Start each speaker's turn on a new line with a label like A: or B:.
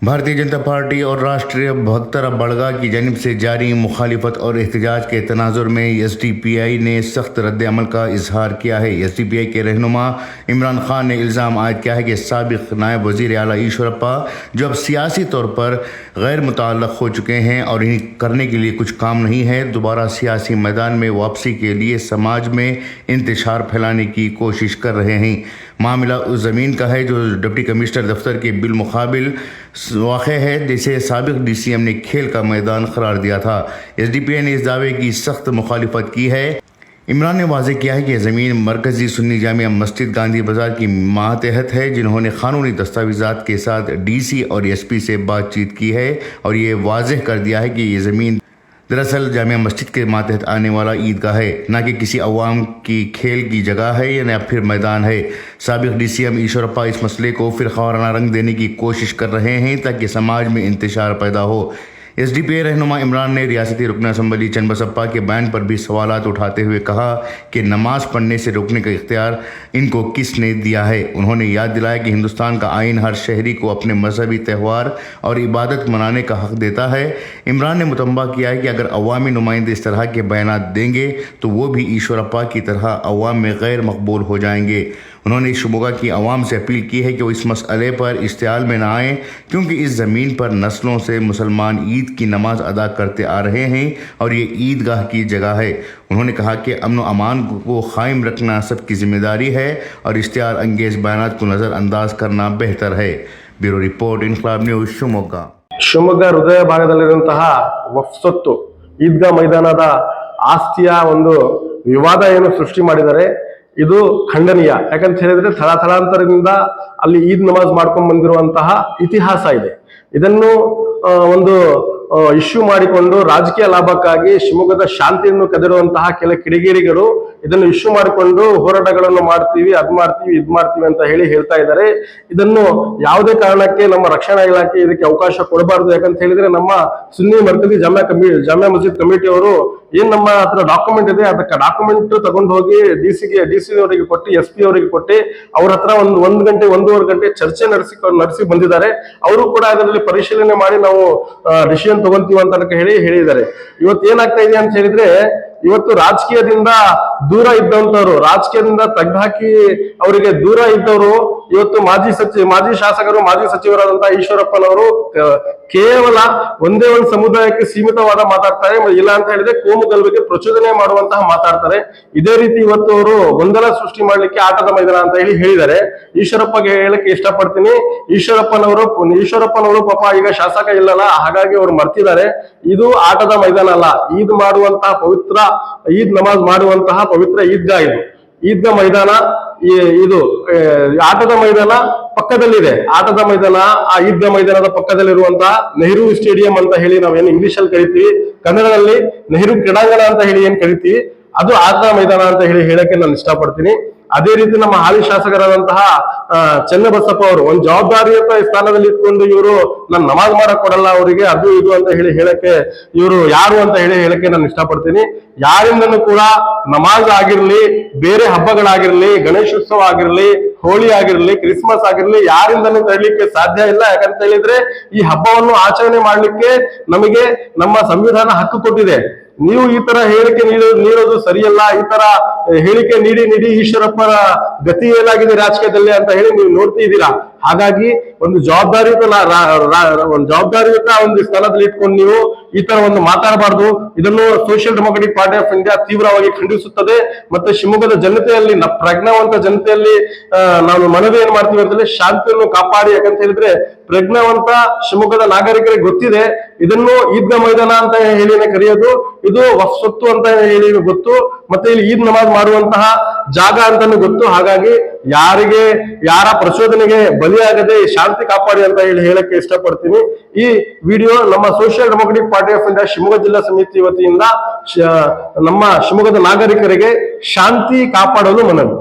A: Bharatiya Janata party और राष्ट्रीय भक्तरा बड़गा की जानिब से जारी मुखालिफत और एहतजाज के तनाजुर में SDPI ने सख्त रद्द-ए-अमल का इजहार किया है। SDPI के रहनुमा इमरान खान ने इल्ज़ाम आयद किया है कि साबिक़ नायब वज़ीर आला ईश्वरप्पा जो अब सियासी तौर पर गैर मुतअल्लिक़ हो चुके हैं और इन्हें करने के लिए कुछ काम नहीं है, दोबारा सियासी मैदान में वापसी के लिए समाज में इंतशार फैलाने की कोशिश कर रहे हैं। मामला उस ज़मीन का है जो डिप्टी कमिश्नर दफ्तर के बिलमुकाबिल वाक़ है, जिसे साबिक़ DCM ने खेल का मैदान करार दिया था। SDPI ने इस दावे की सख्त मुखालिफत की है। इमरान ने वाज़ेह किया है कि ज़मीन मरकज़ी सुन्नी जामिया मस्जिद गांधी बाज़ार की मातहत है, जिन्होंने क़ानूनी दस्तावेज़ात के साथ DC और SP से बातचीत की है और ये वाज़ेह कर दिया है कि ये ज़मीन दरअसल जामिया मस्जिद के मातहत आने वाला ईदगाह है, ना कि किसी अवाम की खेल की जगह है या फिर मैदान है। साबिक़ DCM ईश्वरप्पा इस मसले को फ़िरक़ावाराना रंग देने की कोशिश कर रहे हैं ताकि समाज में इंतशार पैदा हो। SDPI रहनुमा इमरान ने रियासती रुकन असम्बली चन्नबसप्पा के बयान पर भी सवालात उठाते हुए कहा कि नमाज पढ़ने से रोकने का इख्तियार इनको किसने दिया है। उन्होंने याद दिलाया कि हिंदुस्तान का आइन हर शहरी को अपने मजहबी त्यौहार और इबादत मनाने का हक़ देता है। इमरान ने मुतंबा किया है कि अगर अवामी नुमाइंदे इस तरह के बयानात देंगे तो वो भी ईश्वरप्पा की तरह अवाम में गैर मकबूल हो जाएंगे। उन्होंने शिमोगा की आवाम से अपील की है कि वो इस मसले पर इश्तियाल में न आएँ, क्योंकि इस ज़मीन पर नस्लों से मुसलमान ईद की नमाज अदा करते आ रहे हैं और ये ईदगाह की जगह है। उन्होंने कहा कि अमन व अमान को कायम रखना सबकी जिम्मेदारी है और इश्तियाल अंगेज़ बयानात को नज़रअंदाज करना बेहतर है। ब्यूरो रिपोर्ट, इनकलाब न्यूज़, शिवमोग्गा।
B: ಶಿವಮೊಗ್ಗ ಹೃದಯ ಭಾಗದಲ್ಲಿರುವಂತಹ ವಕ್ಫ್ ಸ್ವತ್ತು ಈದ್ಗಾ ಮೈದಾನದ ಆಸ್ತಿಯ ಒಂದು ವಿವಾದ ಏನು ಸೃಷ್ಟಿ ಮಾಡಿದ್ದಾರೆ, ಇದು ಖಂಡನೀಯ. ಯಾಕಂತ ಹೇಳಿದ್ರೆ ತಲಾಂತರದಿಂದ ಅಲ್ಲಿ ಈದ್ ನಮಾಜ್ ಮಾಡ್ಕೊಂಡು ಬಂದಿರುವಂತಹ ಇತಿಹಾಸ ಇದೆ. ಇದನ್ನು ಒಂದು ಇಶ್ಯೂ ಮಾಡಿಕೊಂಡು ರಾಜಕೀಯ ಲಾಭಕ್ಕಾಗಿ ಶಿವಮೊಗ್ಗದ ಶಾಂತಿಯನ್ನು ಕದರುವಂತಹ ಕೆಲ ಕಿಡಿಗೇಡಿಗಳು ಇದನ್ನು ಇಶ್ಯೂ ಮಾಡಿಕೊಂಡು ಹೋರಾಟಗಳನ್ನು ಮಾಡ್ತೀವಿ, ಇದ್ ಮಾಡ್ತೀವಿ ಅಂತ ಹೇಳ್ತಾ ಇದ್ದಾರೆ. ಇದನ್ನು ಯಾವುದೇ ಕಾರಣಕ್ಕೆ ನಮ್ಮ ರಕ್ಷಣಾ ಇಲಾಖೆ ಇದಕ್ಕೆ ಅವಕಾಶ ಕೊಡಬಾರದು. ಯಾಕಂತ ಹೇಳಿದ್ರೆ ನಮ್ಮ ಸುನ್ನಿ ಮರ್ಕಜಿ ಜಾಮಿಯಾ ಮಸ್ಜಿದ್ ಕಮಿಟಿ ಅವರು ಏನ್ ನಮ್ಮ ಹತ್ರ ಡಾಕ್ಯುಮೆಂಟ್ ಇದೆ, ಅದಕ್ಕೆ ಡಾಕ್ಯುಮೆಂಟ್ ತಗೊಂಡು ಹೋಗಿ DC ಅವರಿಗೆ ಕೊಟ್ಟು SP ಅವರಿಗೆ ಕೊಟ್ಟು ಅವ್ರ ಹತ್ರ ಒಂದ್ ಗಂಟೆ 1.5 ಗಂಟೆ ಚರ್ಚೆ ನಡೆಸಿ ಬಂದಿದ್ದಾರೆ. ಅವರು ಕೂಡ ಅದರಲ್ಲಿ ಪರಿಶೀಲನೆ ಮಾಡಿ ನಾವು ಡಿಸಿಷನ್ ತಗೊಂತೀವಿ ಅಂತ ಹೇಳಿದ್ದಾರೆ. ಇವತ್ತು ಏನಾಗ್ತಾ ಇದೆ ಅಂತ ಹೇಳಿದ್ರೆ, ಇವತ್ತು ರಾಜಕೀಯದಿಂದ ದೂರ ಇದ್ದಂತವ್ರು, ರಾಜಕೀಯದಿಂದ ತೆಗೆದುಹಾಕಿ ಅವರಿಗೆ ದೂರ ಇದ್ದವರು ಇವತ್ತು ಮಾಜಿ ಶಾಸಕರು, ಮಾಜಿ ಸಚಿವರಾದಂತಹ ಈಶ್ವರಪ್ಪನವರು ಕೇವಲ ಒಂದೇ ಒಂದು ಸಮುದಾಯಕ್ಕೆ ಸೀಮಿತವಾದ ಮಾತಾಡ್ತಾರೆ. ಇಲ್ಲ ಅಂತ ಹೇಳಿದ್ರೆ ಕೋಮು ಗಲಭೆಗೆ ಪ್ರಚೋದನೆ ಮಾಡುವಂತಹ ಮಾತಾಡ್ತಾರೆ. ಇದೇ ರೀತಿ ಇವತ್ತು ಅವರು ಗೊಂದಲ ಸೃಷ್ಟಿ ಮಾಡ್ಲಿಕ್ಕೆ ಆಟದ ಮೈದಾನ ಅಂತ ಹೇಳಿದ್ದಾರೆ. ಈಶ್ವರಪ್ಪಗೆ ಹೇಳಕ್ಕೆ ಇಷ್ಟಪಡ್ತೀನಿ, ಈಶ್ವರಪ್ಪನವರು ಪಾಪ ಈಗ ಶಾಸಕ ಇಲ್ಲಲ್ಲ, ಹಾಗಾಗಿ ಅವರು ಮರ್ತಿದ್ದಾರೆ. ಇದು ಆಟದ ಮೈದಾನ ಅಲ್ಲ, ಈದ್ ಮಾಡುವಂತಹ ಪವಿತ್ರ ಈದ್ ನಮಾಜ್ ಮಾಡುವಂತಹ ಪವಿತ್ರ ಈದ್ಗಾ ಇದು. ಈದ್ಗಾ ಮೈದಾನ ಇದು ಆಟದ ಮೈದಾನ ಪಕ್ಕದಲ್ಲಿದೆ. ಆಟದ ಮೈದಾನ ಆ ಈದ್ಗಾ ಮೈದಾನದ ಪಕ್ಕದಲ್ಲಿರುವಂತಹ ನೆಹರು ಸ್ಟೇಡಿಯಂ ಅಂತ ಹೇಳಿ ನಾವೇನು ಇಂಗ್ಲಿಷ್ ಅಲ್ಲಿ ಕರಿತೀವಿ, ಕನ್ನಡದಲ್ಲಿ ನೆಹರು ಕ್ರೀಡಾಂಗಣ ಅಂತ ಹೇಳಿ ಏನ್ ಕರಿತೀವಿ, ಅದು ಆಟದ ಮೈದಾನ ಅಂತ ಹೇಳಕ್ಕೆ ನಾನು ಇಷ್ಟಪಡ್ತೀನಿ. ಅದೇ ರೀತಿ ನಮ್ಮ ಹಾಲಿ ಶಾಸಕರಾದಂತಹ ಚನ್ನಬಸಪ್ಪ ಅವರು ಒಂದು ಜವಾಬ್ದಾರಿಯುತ ಸ್ಥಾನದಲ್ಲಿ ಇಟ್ಕೊಂಡು ಇವರು ನಾನು ನಮಾಜ್ ಮಾಡಕ್ ಕೊಡಲ್ಲ ಅವರಿಗೆ, ಅದು ಇದು ಅಂತ ಹೇಳಕ್ಕೆ ಇವರು ಯಾರು ಅಂತ ಹೇಳಕ್ಕೆ ನಾನು ಇಷ್ಟಪಡ್ತೀನಿ. ಯಾರಿಂದನೂ ಕೂಡ ನಮಾಜ್ ಆಗಿರ್ಲಿ, ಬೇರೆ ಹಬ್ಬಗಳಾಗಿರ್ಲಿ, ಗಣೇಶೋತ್ಸವ ಆಗಿರ್ಲಿ, ಹೋಳಿ ಆಗಿರ್ಲಿ, ಕ್ರಿಸ್ಮಸ್ ಆಗಿರ್ಲಿ, ಯಾರಿಂದನೂ ತರಲಿಕ್ಕೆ ಸಾಧ್ಯ ಇಲ್ಲ. ಯಾಕಂತ ಹೇಳಿದ್ರೆ ಈ ಹಬ್ಬವನ್ನು ಆಚರಣೆ ಮಾಡ್ಲಿಕ್ಕೆ ನಮಗೆ ನಮ್ಮ ಸಂವಿಧಾನ ಹಕ್ಕು ಕೊಟ್ಟಿದೆ. ನೀವು ಈ ತರ ಹೇಳಿಕೆ ನೀಡೋದು ಸರಿಯಲ್ಲ. ಈ ತರ ಹೇಳಿಕೆ ನೀಡಿ ಈಶ್ವರಪ್ಪನ ಗತಿ ಏನಾಗಿದೆ ರಾಜಕೀಯದಲ್ಲಿ ಅಂತ ಹೇಳಿ ನೀವು ನೋಡ್ತಿದ್ದೀರಾ. ಹಾಗಾಗಿ ಒಂದು ಜವಾಬ್ದಾರಿಯುತ ಒಂದು ಸ್ಥಾನದಲ್ಲಿ ಇಟ್ಕೊಂಡು ನೀವು ಈ ತರ ಒಂದು ಮಾತಾಡಬಾರ್ದು. ಇದನ್ನು social democratic party of India ತೀವ್ರವಾಗಿ ಖಂಡಿಸುತ್ತದೆ. ಮತ್ತೆ ಶಿವಮೊಗ್ಗದ ಜನತೆಯಲ್ಲಿ, ಪ್ರಜ್ಞಾವಂತ ಜನತೆಯಲ್ಲಿ ನಾವು ಮನವಿ ಏನ್ ಮಾಡ್ತೀವಿ ಅಂತಂದ್ರೆ ಶಾಂತಿಯನ್ನು ಕಾಪಾಡಿ. ಯಾಕಂತ ಹೇಳಿದ್ರೆ ಪ್ರಜ್ಞಾವಂತ ಶಿವಮೊಗ್ಗದ ನಾಗರಿಕರಿಗೆ ಗೊತ್ತಿದೆ ಇದನ್ನು ಈದ್ಗಾ ಮೈದಾನ ಅಂತ ಹೇಳಿನೇ ಕರೆಯೋದು, ಇದು ವಕ್ಫ್ ಸ್ವತ್ತು ಅಂತ ಹೇಳಿ ಗೊತ್ತು, ಮತ್ತೆ ಇಲ್ಲಿ ಈದ್ ನಮಾಜ್ ಮಾಡುವಂತಹ ಜಾಗ ಅಂತಾನು ಗೊತ್ತು. ಹಾಗಾಗಿ ಯಾರ ಪ್ರಚೋದನೆಗೆ ಬಲಿಯಾಗದೆ ಶಾಂತಿ ಕಾಪಾಡಿ ಅಂತ ಹೇಳಕ್ಕೆ ಇಷ್ಟಪಡ್ತೀನಿ. ಈ ವಿಡಿಯೋ ನಮ್ಮ social democratic party of India Shivamogga ಜಿಲ್ಲಾ ಸಮಿತಿ ವತಿಯಿಂದ ನಮ್ಮ ಶಿವಮೊಗ್ಗದ ನಾಗರಿಕರಿಗೆ ಶಾಂತಿ ಕಾಪಾಡಲು ಮನವಿ.